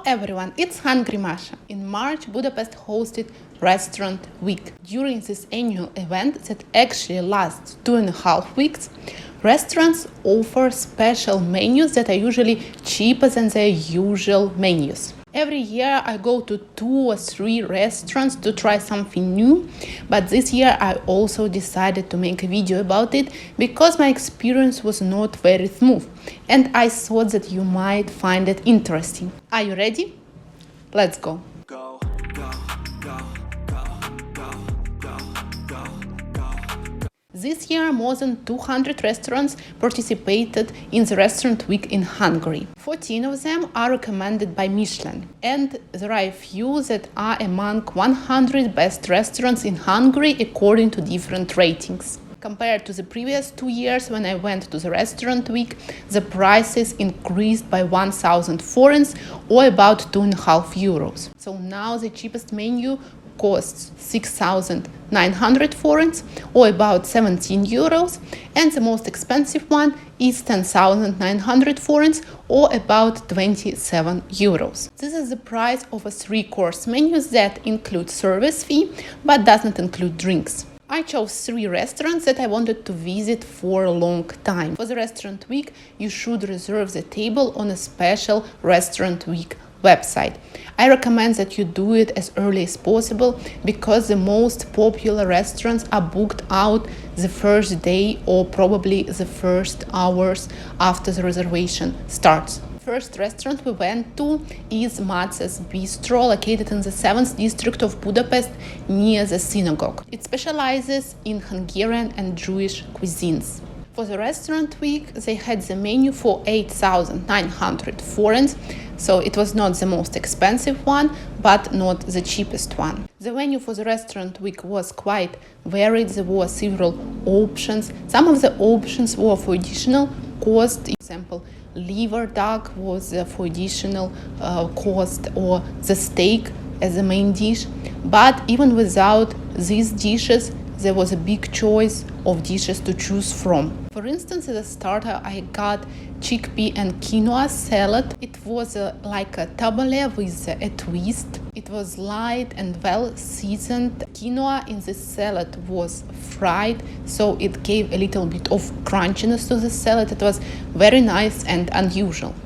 everyone, it's Hungry Masha. In March, Budapest hosted Restaurant Week. During this annual event that actually lasts 2.5 weeks, restaurants offer special menus that are usually cheaper than their usual menus. Every year I go to 2 or 3 restaurants to try something new, but this year I also decided to make a video about it because my experience was not very smooth and I thought that you might find it interesting. Are you ready? Let's go. This year, more than 200 restaurants participated in the Restaurant Week in Hungary. 14 of them are recommended by Michelin, and there are a few that are among 100 best restaurants in Hungary according to different ratings. Compared to the previous 2 years when I went to the Restaurant Week, the prices increased by 1,000 forints or about 2.5 euros. So now the cheapest menu costs 6,900 forints or about 17 euros, and the most expensive one is 10,900 forints or about 27 euros. This is the price of a 3-course menu that includes service fee but does not include drinks. I chose 3 restaurants that I wanted to visit for a long time. For the Restaurant Week, you should reserve the table on a special Restaurant Week website. I recommend that you do it as early as possible because the most popular restaurants are booked out the first day or probably the first hours after the reservation starts. First restaurant we went to is Macesz Bistro, located in the 7th district of Budapest near the synagogue. It specializes in Hungarian and Jewish cuisines. For the Restaurant Week, they had the menu for 8,900 forints, so it was not the most expensive one, but not the cheapest one. The menu for the Restaurant Week was quite varied. There were several options. Some of the options were for additional cost. For example, liver duck was for additional cost, or the steak as the main dish. But even without these dishes, there was a big choice of dishes to choose from. For instance, as a starter, I got chickpea and quinoa salad. It was like a tabbouleh with a twist. It was light and well seasoned. Quinoa in this salad was fried, so it gave a little bit of crunchiness to the salad. It was very nice and unusual.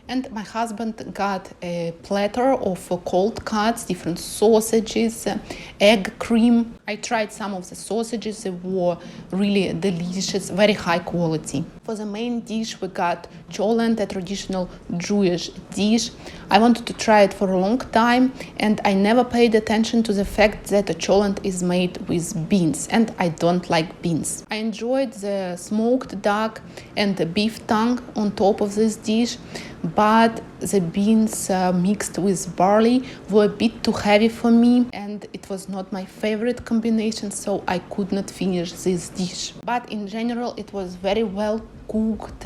And my husband got a platter of cold cuts, different sausages, egg cream. I tried some of the sausages. They were really delicious, very high quality. For the main dish, we got cholent, a traditional Jewish dish. I wanted to try it for a long time, and I never paid attention to the fact that the cholent is made with beans, and I don't like beans. I enjoyed the smoked duck and the beef tongue on top of this dish, but the beans mixed with barley were a bit too heavy for me, and it was not my favorite combination, so I could not finish this dish. But in general, it was very well cooked,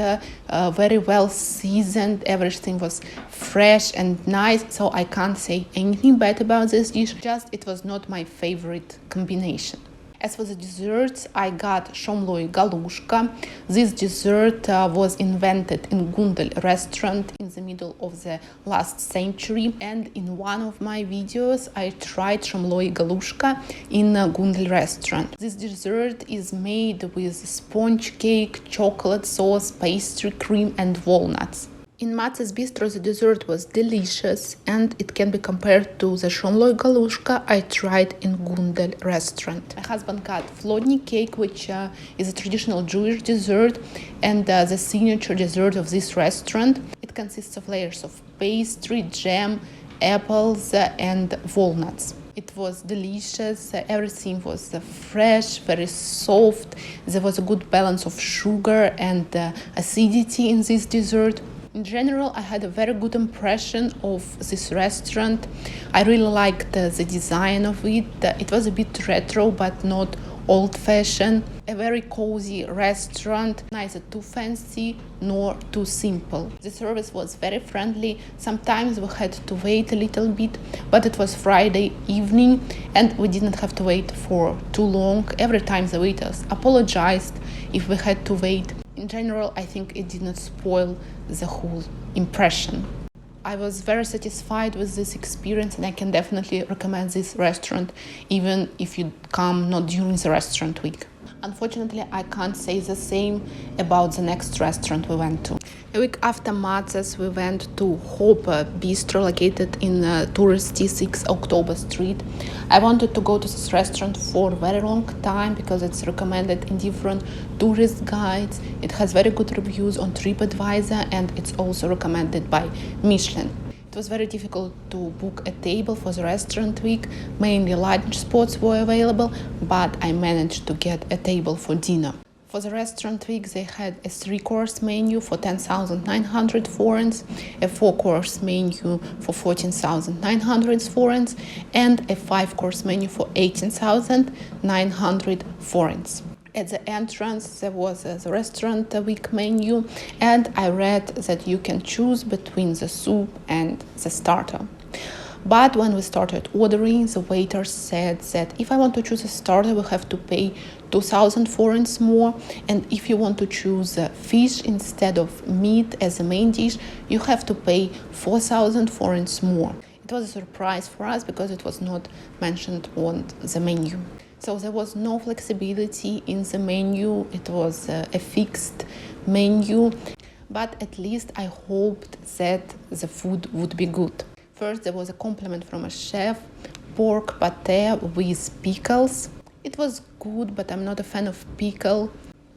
very well seasoned. Everything was fresh and nice, so I can't say anything bad about this dish, just it was not my favorite combination. As for the desserts, I got shomloi galushka. This dessert was invented in Gundel restaurant in the middle of the last century, and in one of my videos I tried shomloi galushka in a Gundel restaurant. This dessert is made with sponge cake, chocolate sauce, pastry cream and walnuts. In Macesz Bistro, the dessert was delicious, and it can be compared to the shomloi galushka I tried in Gundel restaurant. My husband got flodny cake, which is a traditional Jewish dessert and the signature dessert of this restaurant. It consists of layers of pastry, jam, apples and walnuts. It was delicious, everything was fresh, very soft. There was a good balance of sugar and acidity in this dessert. In general, I had a very good impression of this restaurant. I really liked the design of it. It was a bit retro, but not old-fashioned. A very cozy restaurant, neither too fancy nor too simple. The service was very friendly. Sometimes we had to wait a little bit, but it was Friday evening and we didn't have to wait for too long. Every time the waiters apologized if we had to wait. In general, I think it did not spoil the whole impression. I was very satisfied with this experience, and I can definitely recommend this restaurant even if you come not during the restaurant week. Unfortunately, I can't say the same about the next restaurant we went to. A week after Macesz, we went to Hoppá Bistro, located in touristy 6 October Street. I wanted to go to this restaurant for a very long time because it's recommended in different tourist guides. It has very good reviews on TripAdvisor, and it's also recommended by Michelin. It was very difficult to book a table for the restaurant week. Mainly lunch spots were available, but I managed to get a table for dinner. For the restaurant week, they had a 3-course menu for 10,900 forints, a 4-course menu for 14,900 forints, and a 5-course menu for 18,900 forints. At the entrance, there was the restaurant week menu, and I read that you can choose between the soup and the starter. But when we started ordering, the waiter said that if I want to choose a starter, we have to pay 2,000 forints more, and if you want to choose fish instead of meat as a main dish, you have to pay 4,000 forints more. It was a surprise for us because it was not mentioned on the menu. So there was no flexibility in the menu. It was a fixed menu, but at least I hoped that the food would be good. First, there was a compliment from a chef, pork pate with pickles. It was good, but I'm not a fan of pickle.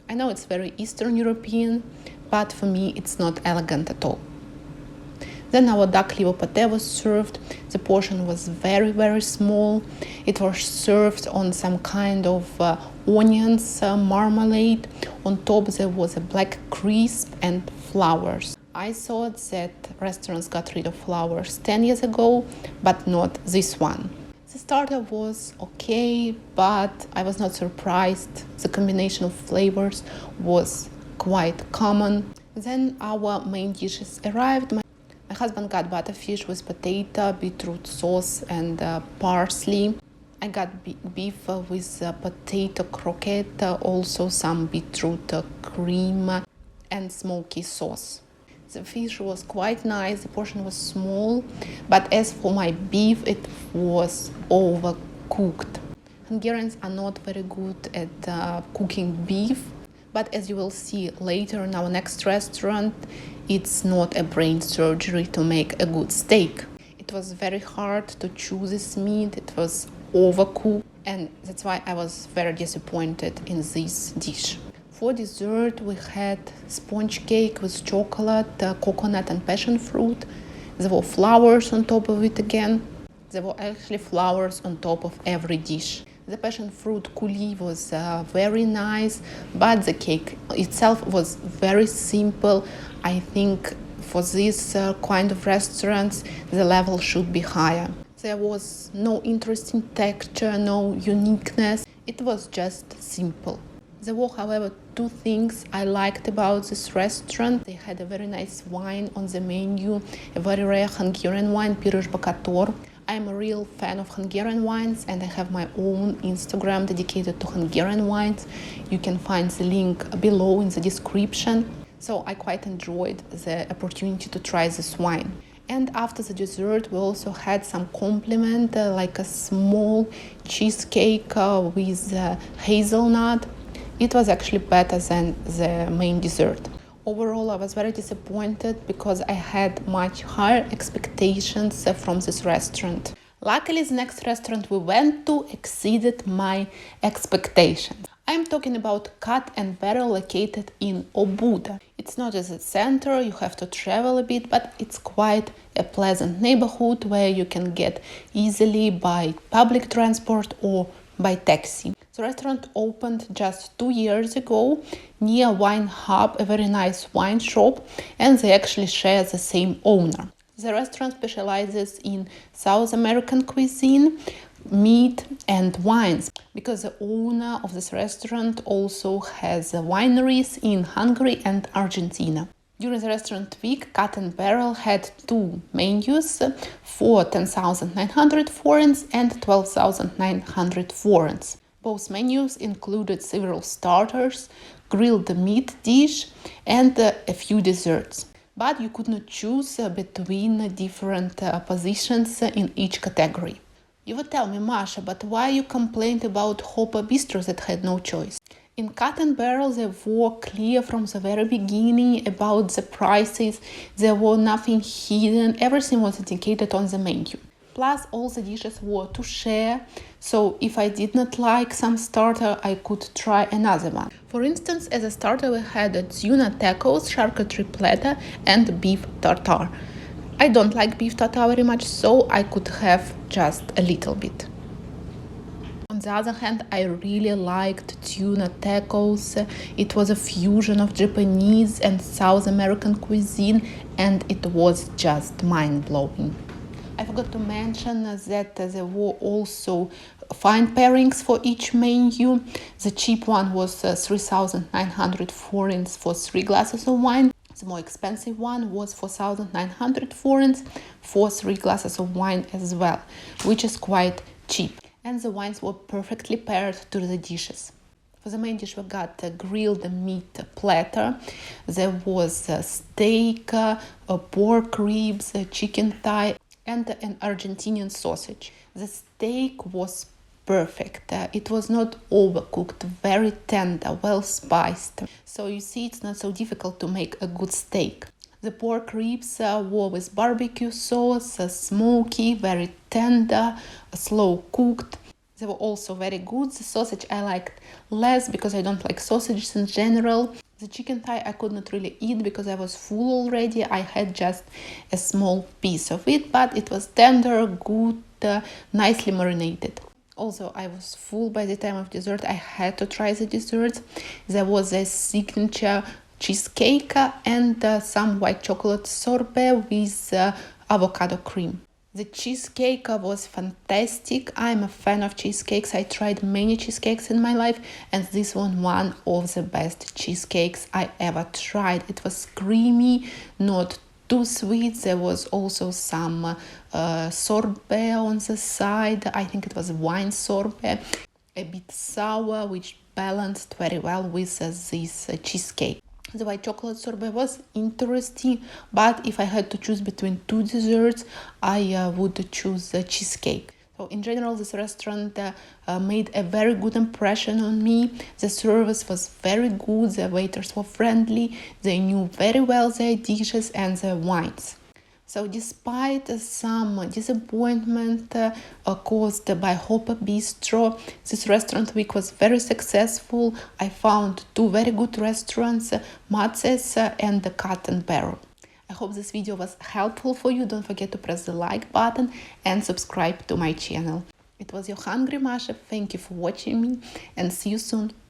I know it's very Eastern European, but for me it's not elegant at all. Then our duck liver pate was served. The portion was very, very small. It was served on some kind of onions marmalade. On top there was a black crisp and flowers. I thought that restaurants got rid of flowers 10 years ago, but not this one. The starter was okay, but I was not surprised. The combination of flavors was quite common. Then our main dishes arrived. My husband got butterfish with potato, beetroot sauce and parsley. I got beef with potato croquette, also some beetroot cream and smoky sauce. The fish was quite nice, the portion was small, but as for my beef, it was overcooked. Hungarians are not very good at cooking beef, but as you will see later in our next restaurant, it's not a brain surgery to make a good steak. It was very hard to choose this meat, it was overcooked, and that's why I was very disappointed in this dish. For dessert, we had sponge cake with chocolate, coconut and passion fruit. There were flowers on top of it again. There were actually flowers on top of every dish. The passion fruit coulis was very nice, but the cake itself was very simple. I think for this kind of restaurants, the level should be higher. There was no interesting texture, no uniqueness. It was just simple. There were, however, two things I liked about this restaurant. They had a very nice wine on the menu, a very rare Hungarian wine, Piros Bakator. I'm a real fan of Hungarian wines, and I have my own Instagram dedicated to Hungarian wines. You can find the link below in the description. So I quite enjoyed the opportunity to try this wine. And after the dessert, we also had some compliment, like a small cheesecake with hazelnut. It was actually better than the main dessert. Overall, I was very disappointed because I had much higher expectations from this restaurant. Luckily, the next restaurant we went to exceeded my expectations. I'm talking about Cat and Barrel, located in Óbuda. It's not as a center, you have to travel a bit, but it's quite a pleasant neighborhood where you can get easily by public transport or by taxi. The restaurant opened just 2 years ago near Wine Hub, a very nice wine shop, and they actually share the same owner. The restaurant specializes in South American cuisine, meat and wines, because the owner of this restaurant also has wineries in Hungary and Argentina. During the restaurant week, Cat and Barrel had two menus for 10,900 forints and 12,900 forints. Both menus included several starters, grilled meat dish, and a few desserts. but you could not choose between different positions in each category. You would tell me, Masha, but why you complained about Hoppá Bistro that had no choice? In Cat and Barrel, they were clear from the very beginning about the prices. There was nothing hidden. Everything was indicated on the menu. Plus, all the dishes were to share. So if I did not like some starter, I could try another one. For instance, as a starter, we had tuna tacos, charcuterie platter, and beef tartare. I don't like beef tartare very much, so I could have just a little bit. On the other hand, I really liked tuna tacos. It was a fusion of Japanese and South American cuisine, and it was just mind-blowing. I forgot to mention that there were also fine pairings for each menu. The cheap one was 3,900 forints for 3 glasses of wine. The more expensive one was 4,900 forints for 3 glasses of wine as well, which is quite cheap. And the wines were perfectly paired to the dishes. For the main dish, we got a grilled meat platter. There was a steak, pork ribs, chicken thigh, and an Argentinian sausage. The steak was perfect. It was not overcooked, very tender, well spiced. So you see, it's not so difficult to make a good steak. The pork ribs were with barbecue sauce, smoky, very tender, slow cooked. They were also very good. The sausage I liked less because I don't like sausages in general. The chicken thigh I could not really eat because I was full already. I had just a small piece of it, but it was tender, good, nicely marinated. Also, I was full by the time of dessert. I had to try the desserts. There was a signature cheesecake and some white chocolate sorbet with avocado cream. The cheesecake was fantastic. I'm a fan of cheesecakes. I tried many cheesecakes in my life, and this one of the best cheesecakes I ever tried. It was creamy, not too sweet. There was also some sorbet on the side. I think it was wine sorbet, a bit sour, which balanced very well with this cheesecake. The white chocolate sorbet was interesting, but if I had to choose between two desserts, I would choose the cheesecake. So in general, this restaurant made a very good impression on me. The service was very good, the waiters were friendly, they knew very well their dishes and their wines. So despite some disappointment caused by Hoppá Bistro, this restaurant week was very successful. I found 2 very good restaurants, Macesz and the Cat and Barrel. I hope this video was helpful for you. Don't forget to press the like button and subscribe to my channel. It was your hungry Masha. Thank you for watching me and see you soon.